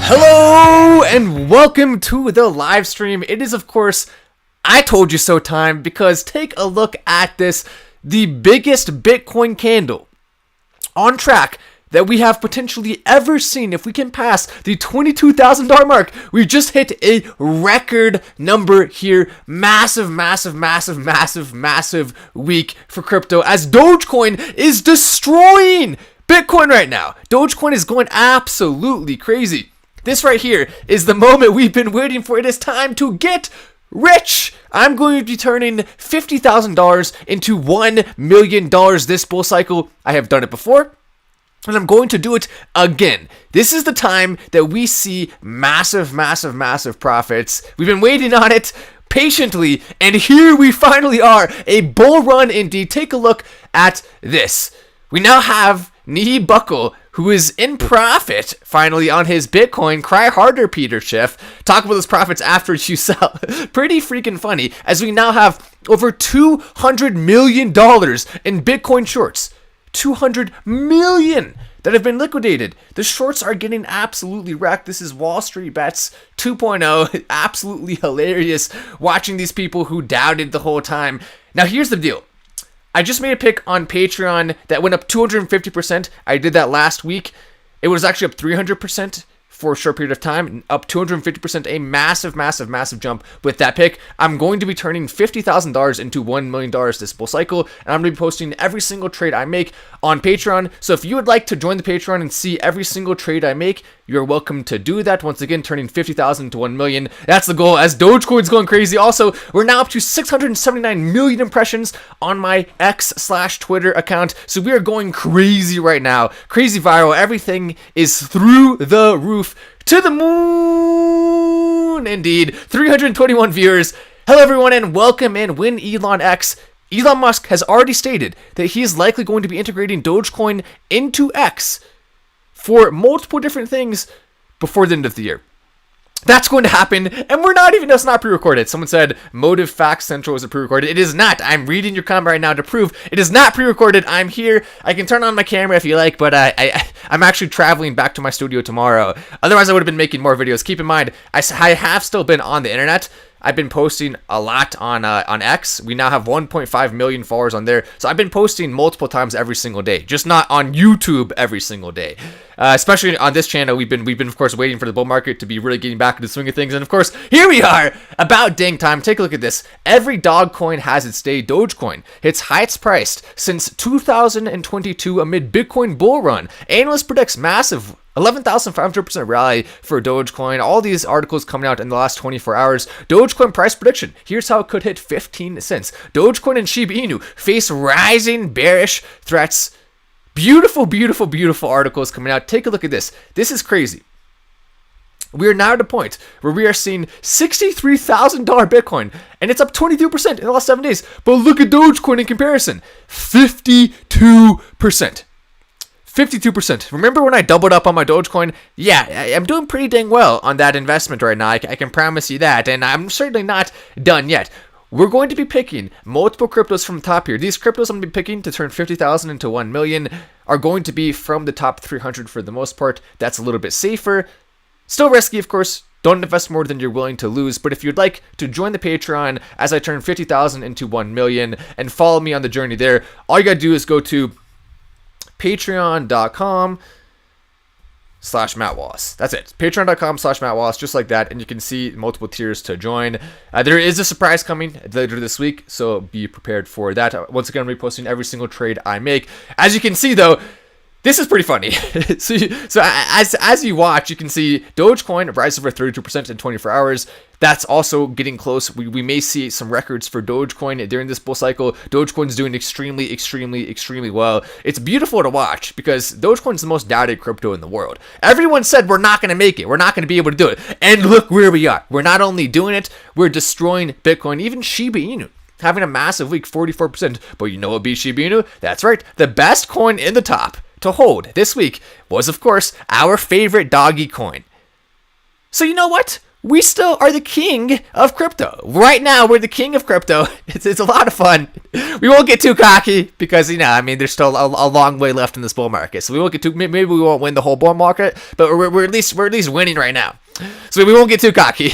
Hello and welcome to the live stream. It is, of course, I told you so time, because take a look at this, the biggest Bitcoin candle on track that we have potentially ever seen. If we can pass the $22,000 mark, we just hit a record number here. Massive week for crypto, as Dogecoin is destroying Bitcoin right now. Dogecoin is going absolutely crazy. This right here is the moment we've been waiting for. It is time to get rich. I'm going to be turning $50,000 into $1 million this bull cycle. I have done it before, and I'm going to do it again. This is the time that we see massive profits. We've been waiting on it patiently, and here we finally are. A bull run indeed. Take a look at this. We now have Knee Buckle, who is in profit finally on his Bitcoin. Cry harder, Peter Schiff. Talk about those profits after you sell. Pretty freaking funny, as we now have over $200 million in Bitcoin shorts. 200 million that have been liquidated. The shorts are getting absolutely wrecked. This is Wall Street Bets 2.0. Absolutely hilarious watching these people who doubted the whole time. Now here's the deal. I just made a pick on Patreon that went up 250%. I did that last week. It was actually up 300% for a short period of time, up 250%, a massive jump with that pick. I'm going to be turning $50,000 into $1 million this bull cycle, and I'm going to be posting every single trade I make on Patreon. So if you would like to join the Patreon and see every single trade I make, you're welcome to do that. Once again, turning $50,000 to $1 million. That's the goal, as Dogecoin's going crazy. Also, we're now up to 679 million impressions on my X/Twitter account. So we are going crazy right now. Crazy viral. Everything is through the roof. To the moon, indeed. 321 viewers. Hello, everyone, and welcome in. When Elon Musk has already stated that he is likely going to be integrating Dogecoin into X for multiple different things before the end of the year. That's going to happen, and it's not pre-recorded. Someone said Motive Facts Central is pre-recorded. It is not. I'm reading your comment right now to prove it is not pre-recorded. I'm here. I can turn on my camera if you like, but I'm actually traveling back to my studio tomorrow. Otherwise, I would have been making more videos. Keep in mind, I have still been on the internet. I've been posting a lot on X. We now have 1.5 million followers on there. So I've been posting multiple times every single day, just not on YouTube every single day. Especially on this channel, we've been of course waiting for the bull market to be really getting back into the swing of things. And of course, here we are, about dang time. Take a look at this. Every dog coin has its day. Dogecoin hits highest priced since 2022 amid Bitcoin bull run. Analyst predicts massive 11,500% rally for Dogecoin. All these articles coming out in the last 24 hours. Dogecoin price prediction. Here's how it could hit 15 cents. Dogecoin and Shiba Inu face rising bearish threats. Beautiful articles coming out. Take a look at this. This is crazy. We are now at a point where we are seeing $63,000 Bitcoin, and it's up 22% in the last 7 days. But look at Dogecoin in comparison. 52%. 52%. Remember when I doubled up on my Dogecoin? Yeah, I'm doing pretty dang well on that investment right now. I can promise you that. And I'm certainly not done yet. We're going to be picking multiple cryptos from the top here. These cryptos I'm going to be picking to turn 50,000 into 1 million are going to be from the top 300 for the most part. That's a little bit safer. Still risky, of course. Don't invest more than you're willing to lose. But if you'd like to join the Patreon as I turn 50,000 into 1 million and follow me on the journey there, all you got to do is go to patreon.com/Matt Wallace. That's it. Patreon.com/Matt Wallace, just like that. And you can see multiple tiers to join. There is a surprise coming later this week, so be prepared for that. Once again, I'm reposting every single trade I make. As you can see, though, this is pretty funny. so as you watch, you can see Dogecoin rise over 32% in 24 hours. That's also getting close. We may see some records for Dogecoin during this bull cycle. Dogecoin's doing extremely well. It's beautiful to watch because Dogecoin's the most doubted crypto in the world. Everyone said we're not going to make it. We're not going to be able to do it. And look where we are. We're not only doing it, we're destroying Bitcoin. Even Shiba Inu having a massive week, 44%. But you know what beat Shiba Inu? That's right. The best coin in the top to hold this week was, of course, our favorite doggy coin. So you know what? we still are the king of crypto. Right now, we're the king of crypto. It's a lot of fun. We won't get too cocky because, I mean, there's still a long way left in this bull market. So we won't get too, maybe we won't win the whole bull market, but we're at least winning right now. So we won't get too cocky.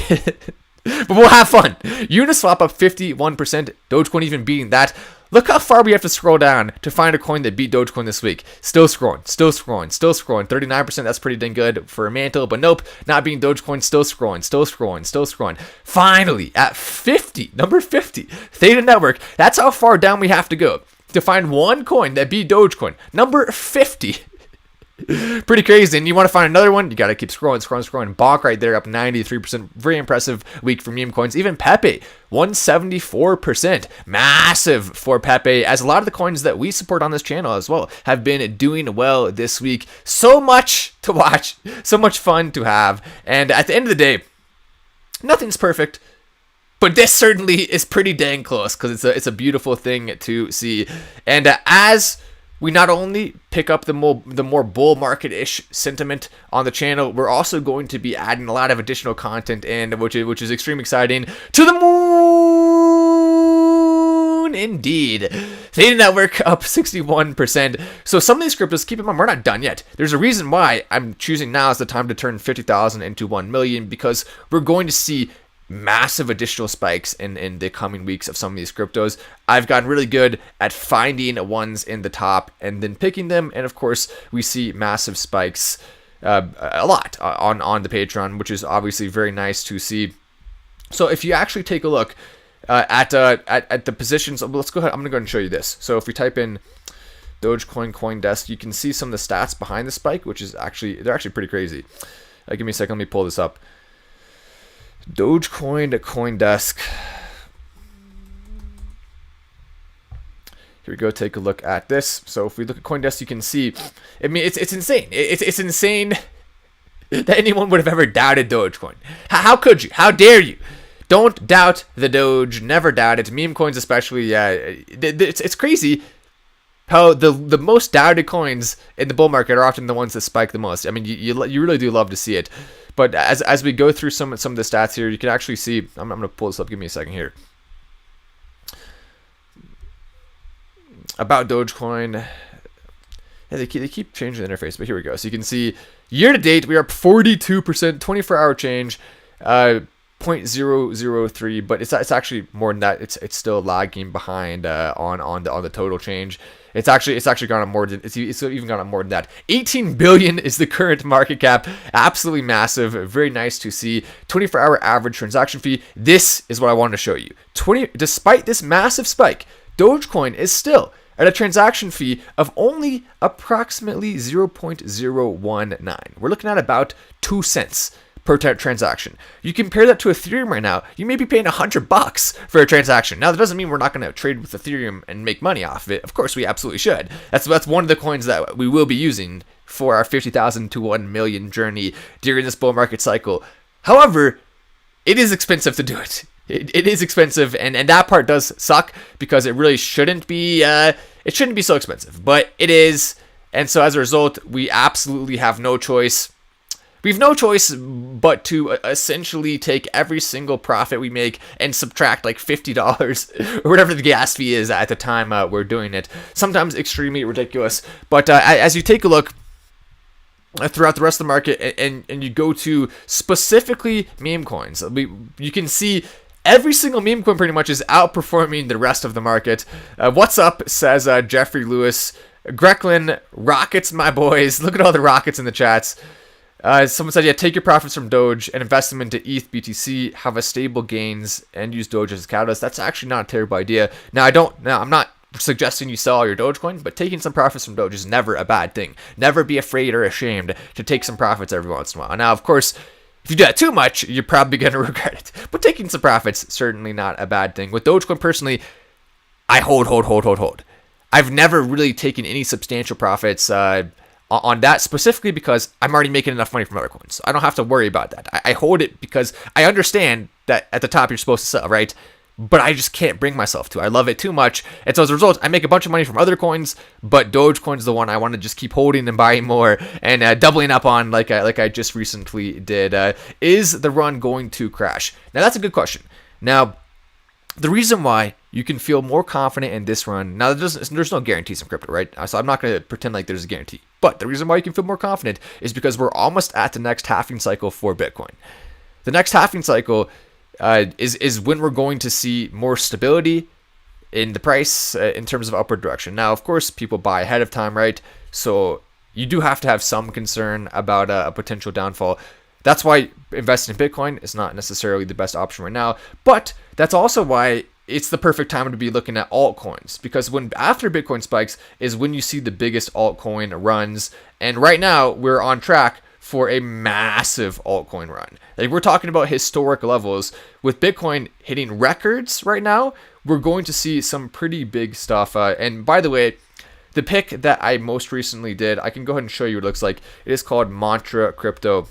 But we'll have fun. Uniswap up 51%. Dogecoin even beating that. Look how far we have to scroll down to find a coin that beat Dogecoin this week. Still scrolling. 39%, that's pretty dang good for a mantle, but nope, not beating Dogecoin, still scrolling. Finally, at 50, number 50, Theta Network. That's how far down we have to go to find one coin that beat Dogecoin. Number 50. Pretty crazy. And you want to find another one, you got to keep scrolling. Bonk right there, up 93%. Very impressive week for meme coins. Even Pepe, 174%. Massive for Pepe, as a lot of the coins that we support on this channel as well have been doing well this week. So much to watch, so much fun to have. And at the end of the day, nothing's perfect, but this certainly is pretty dang close because it's a beautiful thing to see. And as we not only pick up the more bull market-ish sentiment on the channel, we're also going to be adding a lot of additional content in, which is extremely exciting. To the moon, indeed. Theta Network up 61%. So some of these cryptos, keep in mind, we're not done yet. There's a reason why I'm choosing now as the time to turn 50,000 into 1 million, because we're going to see massive additional spikes in the coming weeks of some of these cryptos. I've gotten really good at finding ones in the top and then picking them, and of course we see massive spikes a lot on the Patreon, which is obviously very nice to see. So if you actually take a look at the positions, let's go ahead. I'm gonna go ahead and show you this. So if we type in Dogecoin CoinDesk, you can see some of the stats behind the spike, which is they're actually pretty crazy. Give me a second, let me pull this up. Dogecoin CoinDesk. Here we go. Take a look at this. So if we look at CoinDesk, you can see. I mean, it's insane. It's insane that anyone would have ever doubted Dogecoin. How could you? How dare you? Don't doubt the Doge. Never doubt it. Meme coins, especially. Yeah, it's crazy how the most doubted coins in the bull market are often the ones that spike the most. I mean, you really do love to see it. But as we go through some of the stats here, you can actually see. I'm going to pull this up. Give me a second here. About Dogecoin. Yeah, they keep changing the interface, but here we go. So you can see year to date we are up 42%, 24-hour change, 0.003. But it's actually more than that. It's still lagging behind on the total change. It's actually gone up more than it's even gone up more than that. 18 billion is the current market cap. Absolutely massive. Very nice to see. 24-hour average transaction fee. This is what I wanted to show you. Despite this massive spike, Dogecoin is still at a transaction fee of only approximately 0.019. We're looking at about 2 cents per transaction. You compare that to Ethereum right now, you may be paying $100 for a transaction. Now, that doesn't mean we're not going to trade with Ethereum and make money off of it. Of course, we absolutely should. That's one of the coins that we will be using for our 50,000 to 1 million journey during this bull market cycle. However, it is expensive to do it. It is expensive, and that part does suck because it really shouldn't be. It shouldn't be so expensive, but it is, and so as a result, we absolutely have no choice. We have no choice but to essentially take every single profit we make and subtract like $50 or whatever the gas fee is at the time we're doing it. Sometimes extremely ridiculous. But as you take a look throughout the rest of the market and you go to specifically meme coins, you can see every single meme coin pretty much is outperforming the rest of the market. What's up, says Jeffrey Lewis. Grecklin, rockets, my boys. Look at all the rockets in the chats. Someone said, yeah, take your profits from Doge and invest them into ETH BTC, have a stable gains, and use Doge as a catalyst. That's actually not a terrible idea. Now, I'm not suggesting you sell all your Dogecoin, but taking some profits from Doge is never a bad thing. Never be afraid or ashamed to take some profits every once in a while. Now, of course, if you do that too much, you're probably going to regret it. But taking some profits, certainly not a bad thing. With Dogecoin, personally, I hold. I've never really taken any substantial profits on that, specifically because I'm already making enough money from other coins. So I don't have to worry about that. I hold it because I understand that at the top you're supposed to sell, right? but I just can't bring myself to. I love it too much. And so as a result, I make a bunch of money from other coins, but Dogecoin is the one I want to just keep holding and buying more and doubling up on like I just recently did. Is the run going to crash? Now, that's a good question. Now, the reason why you can feel more confident in this run, now there's no guarantees in crypto, right? So I'm not going to pretend like there's a guarantee. But the reason why you can feel more confident is because we're almost at the next halving cycle for Bitcoin. The next halving cycle is when we're going to see more stability in the price in terms of upward direction. Now, of course, people buy ahead of time, right? So you do have to have some concern about a potential downfall. That's why investing in Bitcoin is not necessarily the best option right now. But that's also why it's the perfect time to be looking at altcoins, because when after Bitcoin spikes is when you see the biggest altcoin runs. And right now we're on track for a massive altcoin run. Like, we're talking about historic levels. With Bitcoin hitting records right now, we're going to see some pretty big stuff. And by the way, the pick that I most recently did, I can go ahead and show you what it looks like. It is called Mantra Crypto.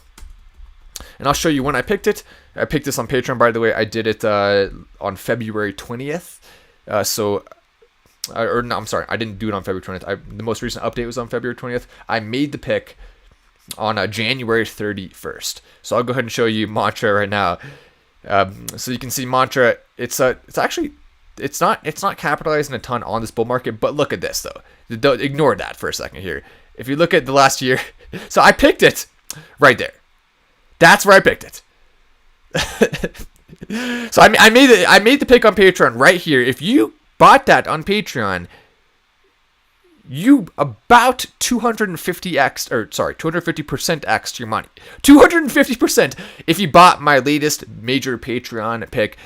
And I'll show you when I picked it. I picked this on Patreon, by the way. I did it on February 20th. I'm sorry, I didn't do it on February 20th. The most recent update was on February 20th. I made the pick on January 31st. So I'll go ahead and show you Mantra right now. So you can see Mantra. It's not capitalizing a ton on this bull market, but look at this though. Don't ignore that for a second here. If you look at the last year, so I picked it right there. That's where I picked it. So I made the pick on Patreon right here. If you bought that on Patreon, you about 250% X your money. 250% if you bought my latest major Patreon pick.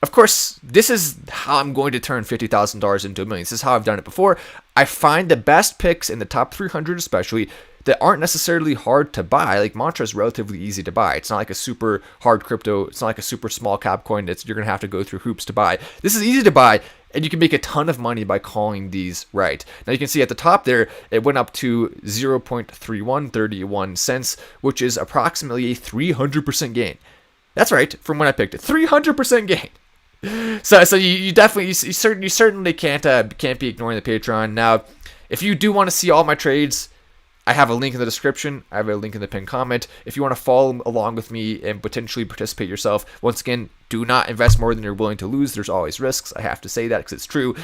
Of course, this is how I'm going to turn $50,000 into $1 million. This is how I've done it before. I find the best picks in the top 300 especially that aren't necessarily hard to buy. Like, Mantra is relatively easy to buy. It's not like a super hard crypto. It's not like a super small cap coin that you're going to have to go through hoops to buy. This is easy to buy, and you can make a ton of money by calling these right. Now, you can see at the top there, it went up to 0.3131 cents, which is approximately a 300% gain. That's right, from when I picked it. 300% gain. So you definitely, you certainly can't be ignoring the Patreon. Now, if you do want to see all my trades, I have a link in the description. I have a link in the pinned comment. If you want to follow along with me and potentially participate yourself, once again, do not invest more than you're willing to lose. There's always risks. I have to say that because it's true.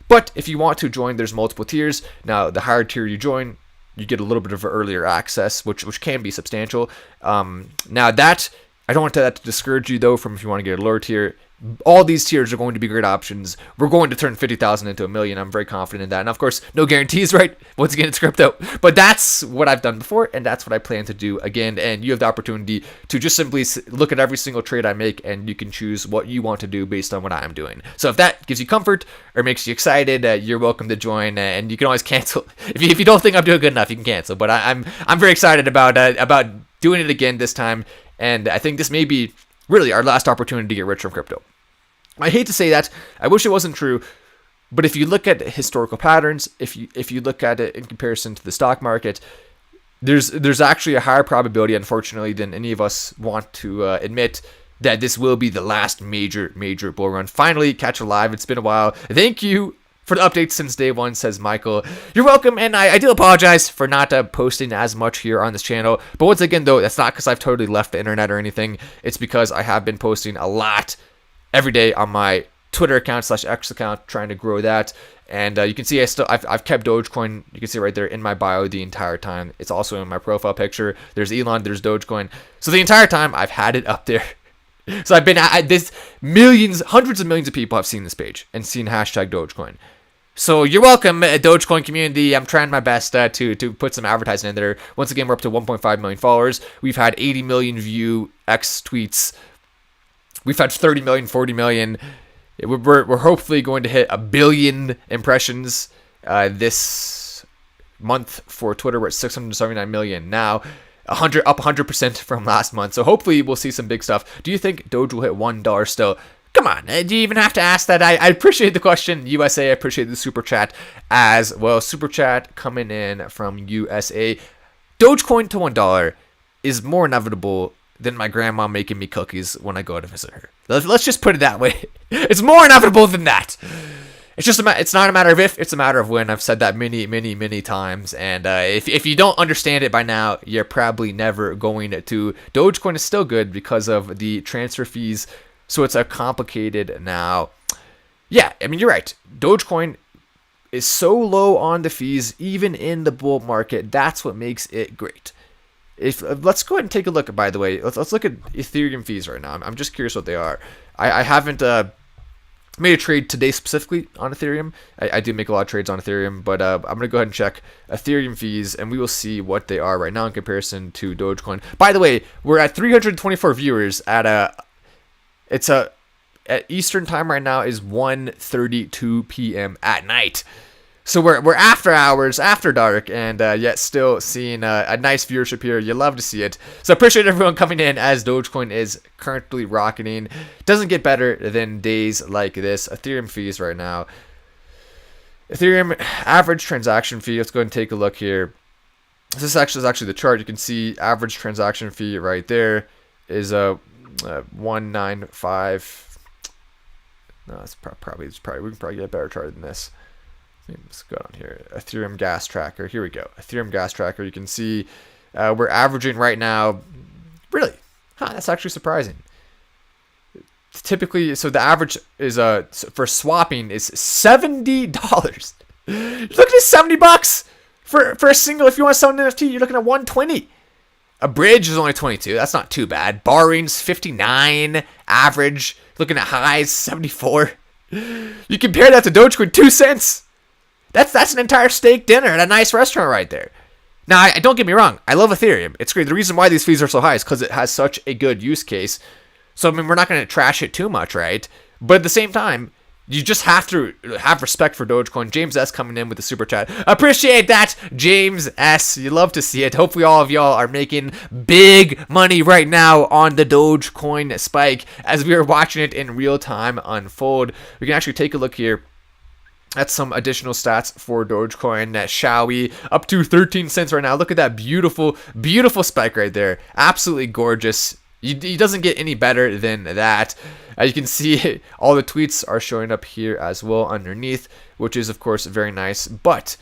But if you want to join, there's multiple tiers. Now, the higher tier you join, you get a little bit of earlier access, which can be substantial. Now, that I don't want that to discourage you, though, from if you want to get a lower tier. All these tiers are going to be great options. We're going to turn 50,000 into $1 million. I'm very confident in that. And of course, no guarantees, right? Once again, it's crypto. But that's what I've done before, and that's what I plan to do again. And you have the opportunity to just simply look at every single trade I make, and you can choose what you want to do based on what I'm doing. So if that gives you comfort or makes you excited, you're welcome to join. And you can always cancel if you don't think I'm doing good enough. You can cancel. But I'm very excited about doing it again this time. And I think this may be really our last opportunity to get rich from crypto. I hate to say that. I wish it wasn't true. But if you look at historical patterns, if you look at it in comparison to the stock market, there's actually a higher probability, unfortunately, than any of us want to admit, that this will be the last major bull run. Finally, catch a live. It's been a while. Thank you for the updates since day one, says Michael. You're welcome, and I do apologize for not posting as much here on this channel. But once again, though, that's not because I've totally left the internet or anything. It's because I have been posting a lot every day on my Twitter account / X account, trying to grow that. And you can see I've kept Dogecoin. You can see right there in my bio the entire time. It's also in my profile picture. There's Elon, there's Dogecoin. So the entire time I've had it up there. So I've been at this, hundreds of millions of people have seen this page and seen hashtag Dogecoin. So you're welcome, Dogecoin community. I'm trying my best to put some advertising in there. Once again, we're up to 1.5 million followers. We've had 80 million view X tweets. We've had 30 million, 40 million. We're hopefully going to hit 1 billion impressions this month for Twitter. We're at 679 million now, up 100% from last month. So hopefully we'll see some big stuff. Do you think Doge will hit $1 still? Come on, do you even have to ask that? I appreciate the question, USA. I appreciate the super chat as well. Super chat coming in from USA. Dogecoin to $1 is more inevitable than my grandma making me cookies when I go to visit her. Let's just put it that way. It's more inevitable than that. It's just it's not a matter of if, it's a matter of when. I've said that many times, and if you don't understand it by now, you're probably never going to. Dogecoin is still good because of the transfer fees, so it's a complicated now. Yeah, I mean, you're right. Dogecoin is so low on the fees, even in the bull market. That's what makes it great. Let's go ahead and take a look. By the way, let's look at Ethereum fees right now. I'm just curious what they are. I haven't made a trade today specifically on Ethereum. I do make a lot of trades on Ethereum, but I'm gonna go ahead and check Ethereum fees, and we will see what they are right now in comparison to Dogecoin. By the way, we're at 324 viewers at Eastern time right now is 1:32 p.m. at night. So we're after hours, after dark, and yet still seeing a nice viewership here. You love to see it. So appreciate everyone coming in as Dogecoin is currently rocketing. Doesn't get better than days like this. Ethereum fees right now. Ethereum average transaction fee. Let's go ahead and take a look here. This is actually the chart. You can see average transaction fee right there is 195. No, it's probably we can probably get a better chart than this. Let's go down here. Ethereum gas tracker. Here we go. Ethereum gas tracker. You can see we're averaging right now. Really? That's actually surprising. Typically, so the average is for swapping is $70. You're looking at $70 for a single. If you want to sell an NFT, you're looking at $120. A bridge is only 22. That's not too bad. Borrowings 59. Average. Looking at highs 74. You compare that to Dogecoin, 2 cents. That's an entire steak dinner at a nice restaurant right there. Now, I don't get me wrong. I love Ethereum. It's great. The reason why these fees are so high is because it has such a good use case. So, I mean, we're not going to trash it too much, right? But at the same time, you just have to have respect for Dogecoin. James S. coming in with the super chat. Appreciate that, James S. You love to see it. Hopefully all of y'all are making big money right now on the Dogecoin spike as we are watching it in real time unfold. We can actually take a look here. That's some additional stats for Dogecoin, shall we? Up to 13 cents right now. Look at that beautiful, beautiful spike right there. Absolutely gorgeous. He doesn't get any better than that. You can see all the tweets are showing up here as well underneath, which is, of course, very nice. But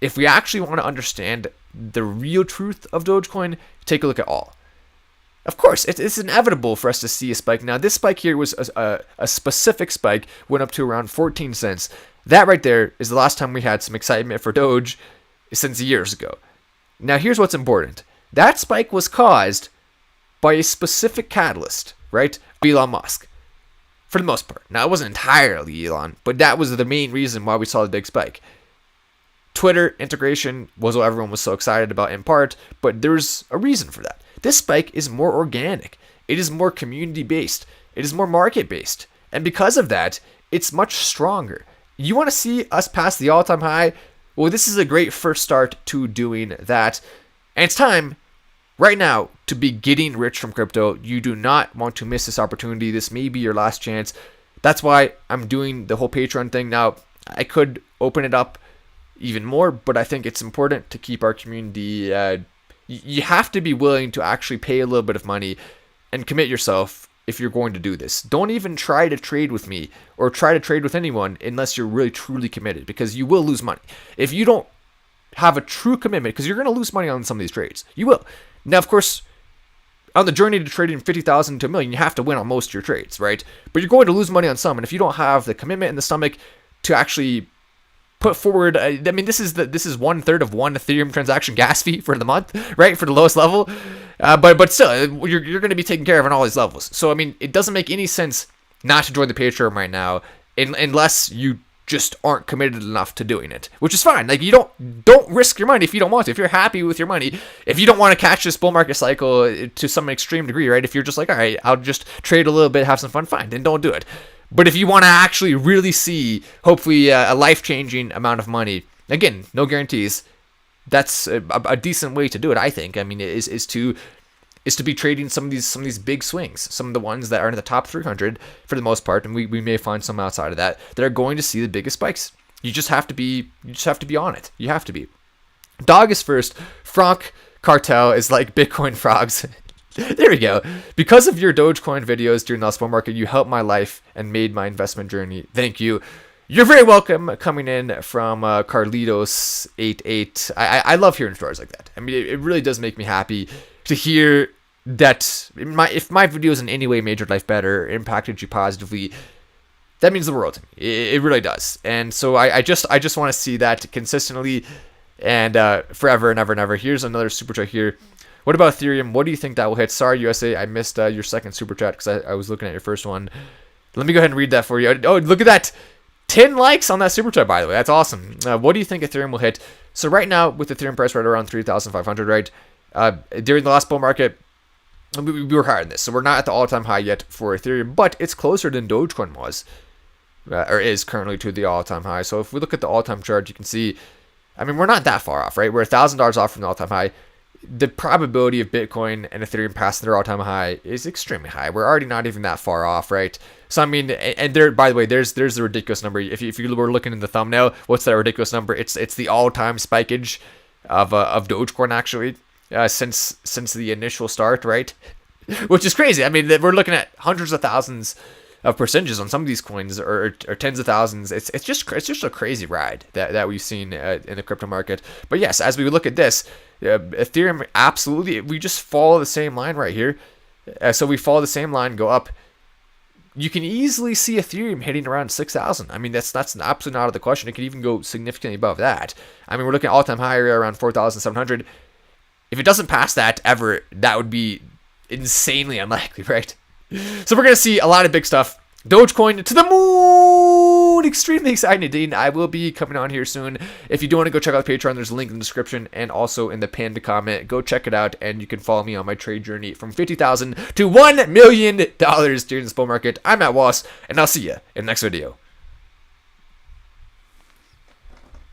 if we actually want to understand the real truth of Dogecoin, take a look at all. Of course, it's inevitable for us to see a spike. Now, this spike here was a specific spike, went up to around 14 cents. That right there is the last time we had some excitement for Doge since years ago. Now, here's what's important. That spike was caused by a specific catalyst, right? Elon Musk, for the most part. Now, it wasn't entirely Elon, but that was the main reason why we saw the big spike. Twitter integration was what everyone was so excited about in part, but there's a reason for that. This spike is more organic. It is more community-based. It is more market-based. And because of that, it's much stronger. You want to see us pass the all-time high? Well, this is a great first start to doing that. And it's time right now to be getting rich from crypto. You do not want to miss this opportunity. This may be your last chance. That's why I'm doing the whole Patreon thing. Now, I could open it up even more, but I think it's important to keep our community. You have to be willing to actually pay a little bit of money and commit yourself if you're going to do this. Don't even try to trade with me or try to trade with anyone unless you're really truly committed, because you will lose money. If you don't have a true commitment, because you're going to lose money on some of these trades. You will. Now, of course, on the journey to trading 50,000 to $1 million, you have to win on most of your trades, right? But you're going to lose money on some, and if you don't have the commitment in the stomach to actually put forward, I mean, this is 1/3 of one Ethereum transaction gas fee for the month, right? For the lowest level, but still, you're going to be taken care of on all these levels. So I mean, it doesn't make any sense not to join the Patreon right now, unless you just aren't committed enough to doing it, which is fine. Like, you don't risk your money if you don't want to. If you're happy with your money, if you don't want to catch this bull market cycle to some extreme degree, right? If you're just like, all right, I'll just trade a little bit, have some fun, fine, then don't do it. But if you want to actually really see, hopefully, a life-changing amount of money, again, no guarantees, that's a decent way to do it, I think. I mean, is to be trading some of these big swings, some of the ones that are in the top 300 for the most part, and we may find some outside of that are going to see the biggest spikes. You just have to be on it. You have to be. Dog is first. Frank Cartel is like Bitcoin frogs. There we go. Because of your Dogecoin videos during the last bull market, you helped my life and made my investment journey. Thank you. You're very welcome. Coming in from Carlitos88. I love hearing stories like that. I mean, it really does make me happy to hear that if my videos in any way made your life better, impacted you positively, that means the world to me. It really does. And so I just want to see that consistently and forever and ever and ever. Here's another super chat here. What about Ethereum? What do you think that will hit? Sorry, USA, I missed your second super chat because I was looking at your first one. Let me go ahead and read that for you. Oh, look at that. 10 likes on that super chat, by the way. That's awesome. What do you think Ethereum will hit? So right now, with Ethereum price right around 3,500, right? During the last bull market, we were higher than this. So we're not at the all-time high yet for Ethereum, but it's closer than Dogecoin was, or is currently, to the all-time high. So if we look at the all-time chart, you can see, I mean, we're not that far off, right? We're $1,000 off from the all-time high. The probability of Bitcoin and Ethereum passing their all-time high is extremely high. We're already not even that far off, right? So I mean, and there, by the way, there's the ridiculous number. If you were looking in the thumbnail, what's that ridiculous number? It's the all-time spikeage of Dogecoin actually since the initial start, right? Which is crazy. I mean, we're looking at hundreds of thousands of percentages on some of these coins, or tens of thousands. It's just a crazy ride that we've seen in the crypto market. But yes, as we look at this, Ethereum, absolutely, we just follow the same line right here. So we follow the same line, go up. You can easily see Ethereum hitting around 6,000. I mean, that's absolutely not out of the question. It could even go significantly above that. I mean, we're looking at all-time high around 4,700. If it doesn't pass that ever, that would be insanely unlikely, right? So we're going to see a lot of big stuff. Dogecoin to the moon! Extremely exciting, Dean. I will be coming on here soon. If you do want to go check out the Patreon, there's a link in the description and also in the pinned comment. Go check it out, and you can follow me on my trade journey from $50,000 to $1 million during this bull market. I'm at Wallace, and I'll see you in the next video.